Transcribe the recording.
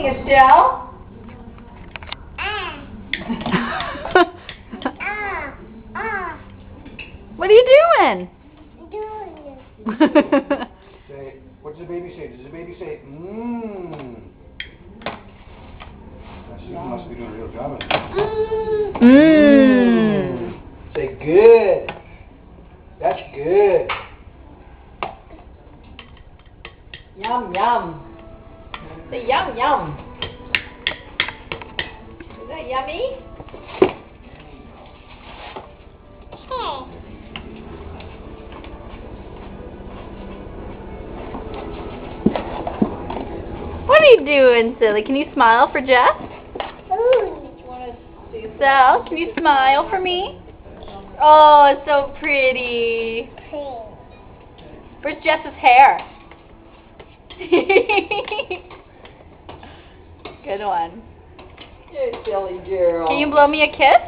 Estelle? What are you doing? Say, what does the baby say? Does the baby say, mmm? She must be doing a real job of it. Mmm. Say, good. That's good. Yum, yum. Say yum, yum. Is that yummy? What are you doing, silly? Can you smile for Jess? Sal, can you smile for me? Oh, it's so pretty. Where's Jess's hair? Good one. You silly girl. Can you blow me a kiss?